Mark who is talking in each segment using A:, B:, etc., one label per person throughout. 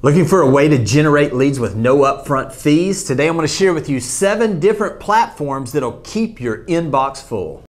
A: Looking for a way to generate leads with no upfront fees? Today I'm going to share with you 7 different platforms that'll keep your inbox full.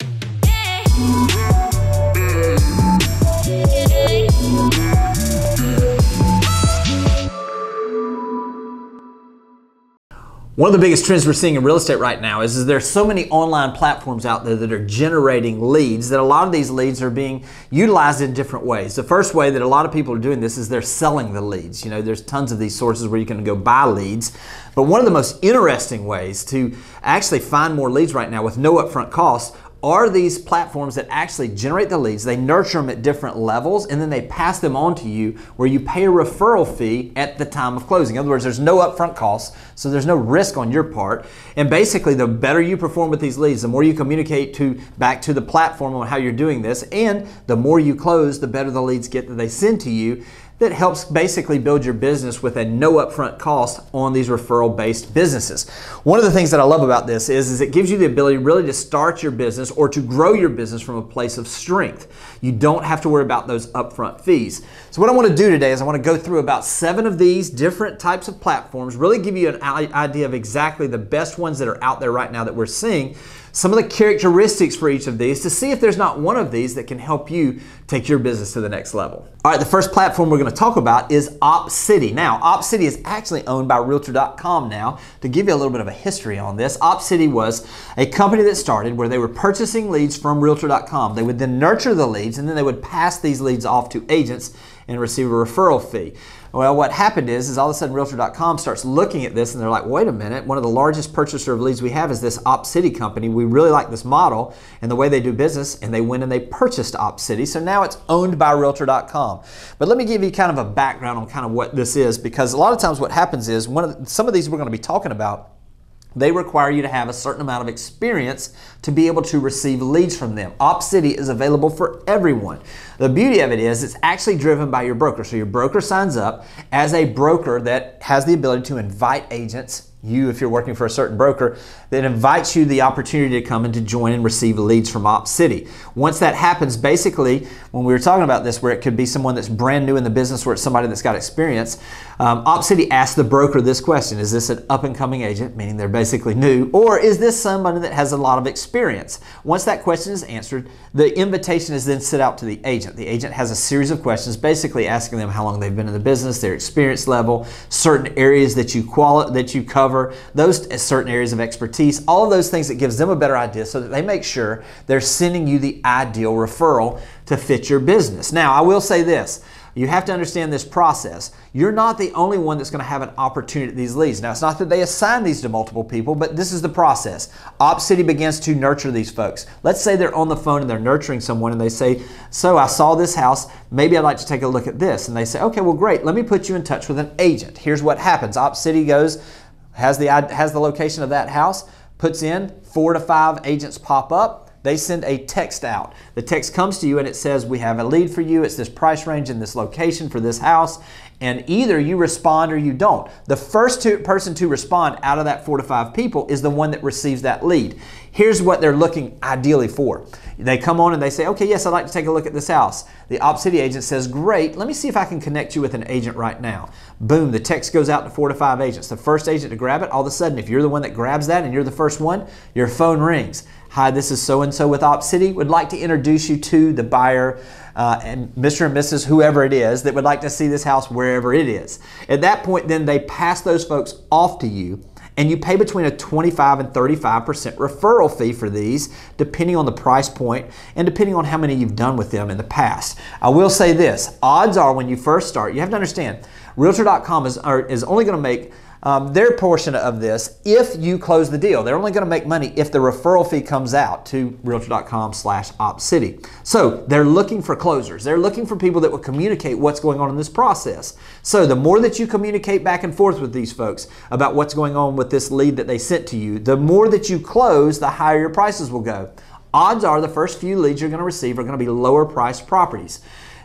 A: One of the biggest trends we're seeing in real estate right now is there's so many online platforms out there that are generating leads that a lot of these leads are being utilized in different ways. The first way that a lot of people are doing this is they're selling the leads. You know, there's tons of these sources where you can go buy leads. But one of the most interesting ways to actually find more leads right now with no upfront costs are these platforms that actually generate the leads. They nurture them at different levels and then they pass them on to you where you pay a referral fee at the time of closing. In other words, there's no upfront costs, so there's no risk on your part. And basically, the better you perform with these leads, the more you communicate back to the platform on how you're doing this, and the more you close, the better the leads get that they send to you. That helps basically build your business with a no upfront cost on these referral-based businesses. One of the things that I love about this is it gives you the ability really to start your business or to grow your business from a place of strength. You don't have to worry about those upfront fees. So what I want to do today is I want to go through about 7 of these different types of platforms, really give you an idea of exactly the best ones that are out there right now that we're seeing, some of the characteristics for each of these to see if there's not one of these that can help you take your business to the next level. All right, the first platform we're going to talk about is Opcity. Now, Opcity is actually owned by Realtor.com now. To give you a little bit of a history on this, Opcity was a company that started where they were purchasing leads from Realtor.com. They would then nurture the leads and then they would pass these leads off to agents and receive a referral fee. Well, what happened is all of a sudden Realtor.com starts looking at this and they're like, wait a minute, one of the largest purchaser of leads we have is this Opcity company. We really like this model and the way they do business, and they went and they purchased Opcity. So now it's owned by Realtor.com. But let me give you kind of a background on kind of what this is, because a lot of times what happens is some of these we're going to be talking about, they require you to have a certain amount of experience to be able to receive leads from them. Opcity is available for everyone. The beauty of it is it's actually driven by your broker. So your broker signs up as a broker that has the ability to invite agents, you if you're working for a certain broker, that invites you the opportunity to come and to join and receive leads from Opcity. Once that happens, basically, when we were talking about this, where it could be someone that's brand new in the business or it's somebody that's got experience, Opcity asks the broker this question: is this an up-and-coming agent, meaning they're basically new, or is this somebody that has a lot of experience? Once that question is answered, the invitation is then sent out to the agent. The agent has a series of questions basically asking them how long they've been in the business, their experience level, certain areas that you cover, those certain areas of expertise, all of those things that gives them a better idea so that they make sure they're sending you the ideal referral to fit your business. Now, I will say this. You have to understand this process. You're not the only one that's going to have an opportunity at these leads. Now, it's not that they assign these to multiple people, but this is the process. Opcity begins to nurture these folks. Let's say they're on the phone and they're nurturing someone and they say, so I saw this house, maybe I'd like to take a look at this. And they say, okay, well, great, let me put you in touch with an agent. Here's what happens. Opcity goes, has the location of that house, puts in 4 to 5 agents pop up. They send a text out. The text comes to you and it says, we have a lead for you. It's this price range in this location for this house. And either you respond or you don't. The first person to respond out of that 4 to 5 people is the one that receives that lead. Here's what they're looking ideally for. They come on and they say, okay, yes, I'd like to take a look at this house. The Opcity agent says, great, let me see if I can connect you with an agent right now. Boom, the text goes out to 4 to 5 agents. The first agent to grab it, all of a sudden, if you're the one that grabs that and you're the first one, your phone rings. Hi, this is so-and-so with Opcity. Would like to introduce you to the buyer, and Mr. and Mrs. whoever it is that would like to see this house wherever it is. At that point, then they pass those folks off to you, and you pay between a 25 and 35% referral fee for these, depending on the price point and depending on how many you've done with them in the past. I will say this, odds are when you first start, you have to understand, Realtor.com is only going to make their portion of this if you close the deal. They're only going to make money if the referral fee comes out to Realtor.com/Opcity. So they're looking for closers. They're looking for people that will communicate what's going on in this process. So the more that you communicate back and forth with these folks about what's going on with this lead that they sent to you, the more that you close, the higher your prices will go. Odds are the first few leads you're going to receive are going to be lower priced properties.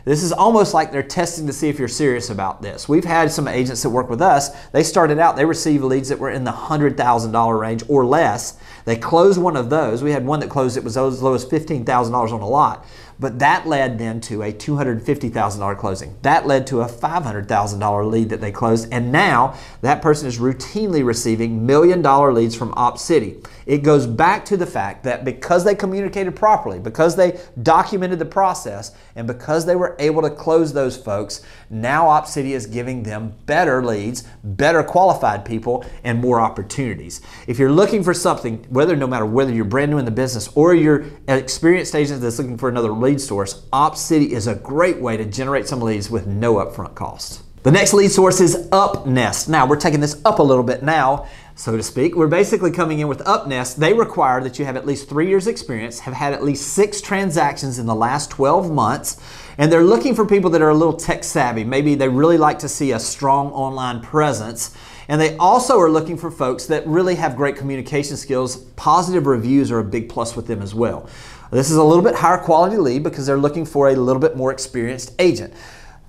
A: This is almost like they're testing to see if you're serious about this. We've had some agents that work with us. They started out, they received leads that were in the $100,000 range or less. They closed one of those. We had one that closed, it was as low as $15,000 on a lot. but that led then to a $250,000 closing. That led to a $500,000 lead that they closed, and now that person is routinely receiving $1 million leads from Opcity. It goes back to the fact that because they communicated properly, because they documented the process, and because they were able to close those folks, now Opcity is giving them better leads, better qualified people, and more opportunities. If you're looking for something, no matter whether you're brand new in the business or you're an experienced agent that's looking for another lead source, Opcity is a great way to generate some leads with no upfront cost. The next lead source is UpNest. Now, we're taking this up a little bit now, so to speak. We're basically coming in with UpNest. They require that you have at least 3 years experience, have had at least 6 transactions in the last 12 months, and they're looking for people that are a little tech savvy. Maybe they really like to see a strong online presence. And they also are looking for folks that really have great communication skills. Positive reviews are a big plus with them as well. This is a little bit higher quality lead because they're looking for a little bit more experienced agent.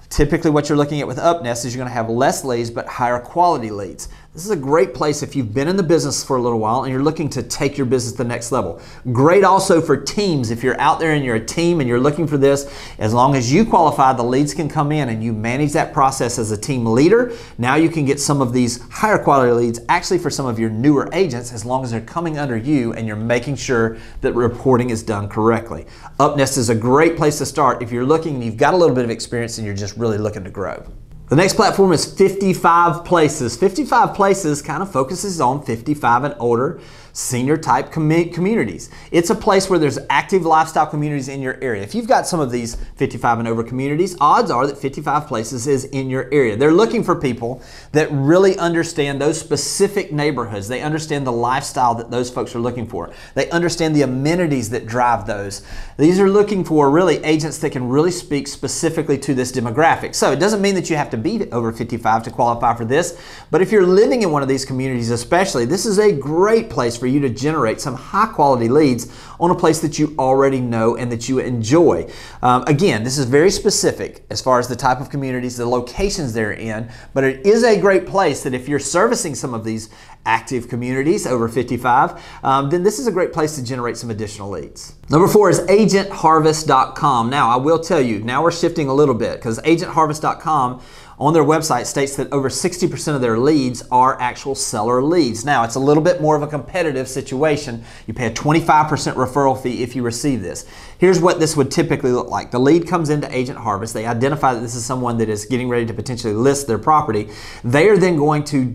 A: Typically what you're looking at with UpNest is you're going to have less leads but higher quality leads. This is a great place if you've been in the business for a little while and you're looking to take your business to the next level. Great also for teams. If you're out there and you're a team and you're looking for this, as long as you qualify, the leads can come in and you manage that process as a team leader. Now you can get some of these higher quality leads actually for some of your newer agents as long as they're coming under you and you're making sure that reporting is done correctly. UpNest is a great place to start if you're looking and you've got a little bit of experience and you're just really looking to grow. The next platform is 55 Places. 55 Places kind of focuses on 55 and older senior type communities. It's a place where there's active lifestyle communities in your area. If you've got some of these 55 and over communities, odds are that 55 Places is in your area. They're looking for people that really understand those specific neighborhoods. They understand the lifestyle that those folks are looking for. They understand the amenities that drive those. These are looking for really agents that can really speak specifically to this demographic. So it doesn't mean that you have to be over 55 to qualify for this, but if you're living in one of these communities especially, this is a great place for you to generate some high quality leads on a place that you already know and that you enjoy. Again, this is very specific as far as the type of communities, the locations they're in, but it is a great place that if you're servicing some of these active communities over 55, then this is a great place to generate some additional leads. Number 4 is agentharvest.com. Now, I will tell you, now we're shifting a little bit because agentharvest.com on their website states that over 60% of their leads are actual seller leads. Now, it's a little bit more of a competitive situation. You pay a 25% referral fee if you receive this. Here's what this would typically look like. The lead comes into Agent Harvest. They identify that this is someone that is getting ready to potentially list their property. They are then going to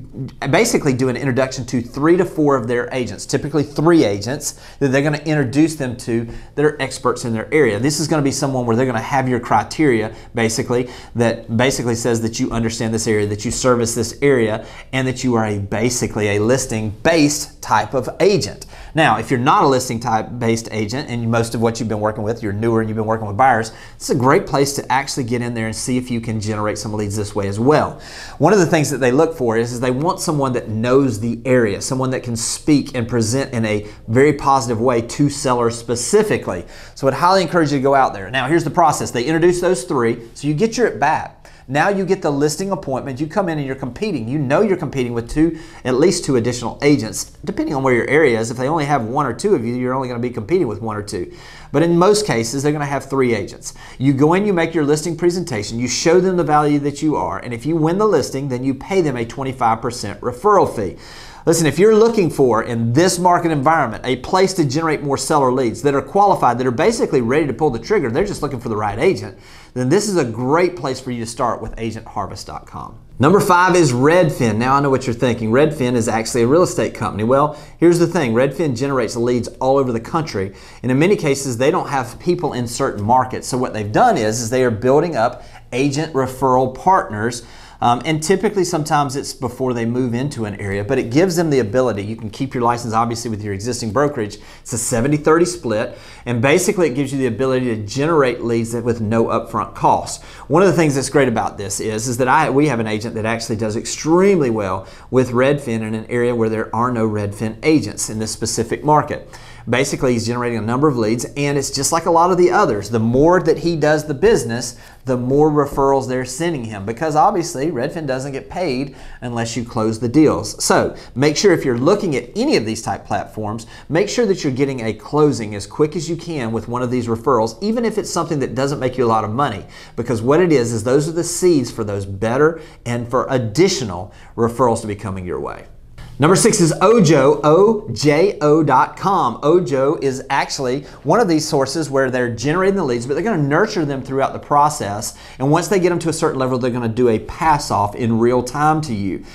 A: basically do an introduction to 3 to 4 of their agents, typically 3 agents that they're going to introduce them to that are experts in their area. This is going to be someone where they're going to have your criteria basically that basically says that you understand this area, that you service this area, and that you are basically a listing-based type of agent. Now, if you're not a listing type based agent and most of what you've been working with, you're newer and you've been working with buyers, it's a great place to actually get in there and see if you can generate some leads this way as well. One of the things that they look for is they want someone that knows the area, someone that can speak and present in a very positive way to sellers specifically. So I'd highly encourage you to go out there. Now, here's the process. They introduce those 3, so you get your at bat. Now you get the listing appointment, you come in and you're competing. You know you're competing with at least two additional agents, depending on where your area is. If they only have 1 or 2 of you, you're only going to be competing with 1 or 2. But in most cases, they're going to have 3 agents. You go in, you make your listing presentation, you show them the value that you are, and if you win the listing, then you pay them a 25% referral fee. Listen, if you're looking for, in this market environment, a place to generate more seller leads that are qualified, that are basically ready to pull the trigger, they're just looking for the right agent, then this is a great place for you to start with agentharvest.com. Number 5 is Redfin. Now I know what you're thinking. Redfin is actually a real estate company. Well, here's the thing. Redfin generates leads all over the country, and in many cases, they don't have people in certain markets. So what they've done is they are building up agent referral partners. And typically sometimes it's before they move into an area, but it gives them the ability. You can keep your license obviously with your existing brokerage. It's a 70-30 split, and basically it gives you the ability to generate leads with no upfront cost. One of the things that's great about this is that we have an agent that actually does extremely well with Redfin in an area where there are no Redfin agents in this specific market. Basically, he's generating a number of leads, and it's just like a lot of the others. The more that he does the business, the more referrals they're sending him, because obviously Redfin doesn't get paid unless you close the deals. So make sure if you're looking at any of these type platforms, make sure that you're getting a closing as quick as you can with one of these referrals, even if it's something that doesn't make you a lot of money, because what it is those are the seeds for those better and for additional referrals to be coming your way. Number 6 is Oojo, OJO.com. Oojo is actually one of these sources where they're generating the leads, but they're going to nurture them throughout the process. And once they get them to a certain level, they're going to do a pass-off in real time to you.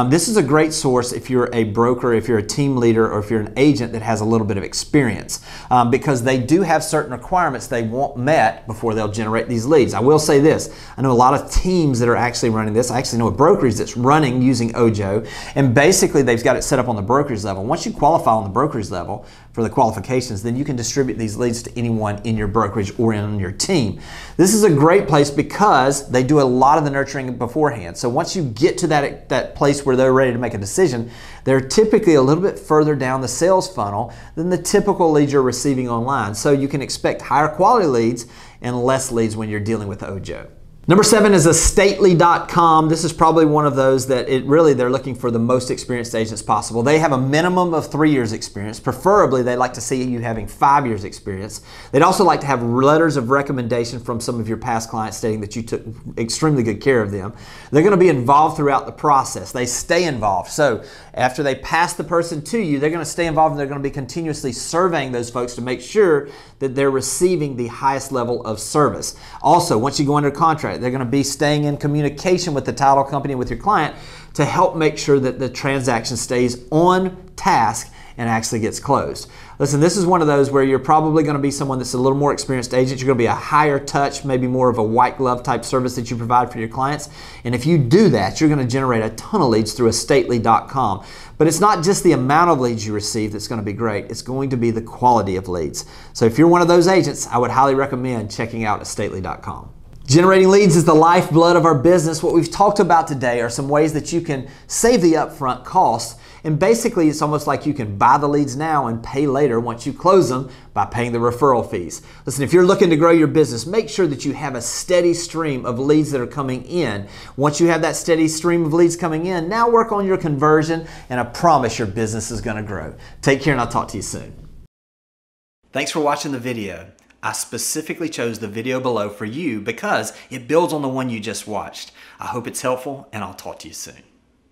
A: This is a great source if you're a broker, if you're a team leader, or if you're an agent that has a little bit of experience, because they do have certain requirements they want met before they'll generate these leads. I will say this, I know a lot of teams that are actually running this. I actually know a brokerage that's running using Oojo, and basically they've got it set up on the brokerage level. Once you qualify on the brokerage level for the qualifications, then you can distribute these leads to anyone in your brokerage or in your team. This is a great place because they do a lot of the nurturing beforehand. So once you get to that place where they're ready to make a decision, they're typically a little bit further down the sales funnel than the typical leads you're receiving online. So you can expect higher quality leads and less leads when you're dealing with Oojo. Number 7 is a statelycom. This is probably one of those that they're looking for the most experienced agents possible. They have a minimum of 3 years experience. Preferably, they like to see you having 5 years experience. They'd also like to have letters of recommendation from some of your past clients stating that you took extremely good care of them. They're going to be involved throughout the process. They stay involved. So after they pass the person to you, they're going to stay involved, and they're going to be continuously surveying those folks to make sure that they're receiving the highest level of service. Also, once you go under contract, they're going to be staying in communication with the title company, with your client, to help make sure that the transaction stays on task and actually gets closed. Listen, this is one of those where you're probably going to be someone that's a little more experienced agent. You're going to be a higher touch, maybe more of a white glove type service that you provide for your clients. And if you do that, you're going to generate a ton of leads through a stately.com. But it's not just the amount of leads you receive that's going to be great. It's going to be the quality of leads. So if you're one of those agents, I would highly recommend checking out stately.com. Generating leads is the lifeblood of our business. What we've talked about today are some ways that you can save the upfront costs. And basically, it's almost like you can buy the leads now and pay later once you close them by paying the referral fees. Listen, if you're looking to grow your business, make sure that you have a steady stream of leads that are coming in. Once you have that steady stream of leads coming in, now work on your conversion, and I promise your business is going to grow. Take care, and I'll talk to you soon. Thanks for watching the video. I specifically chose the video below for you because it builds on the one you just watched. I hope it's helpful, and I'll talk to you soon.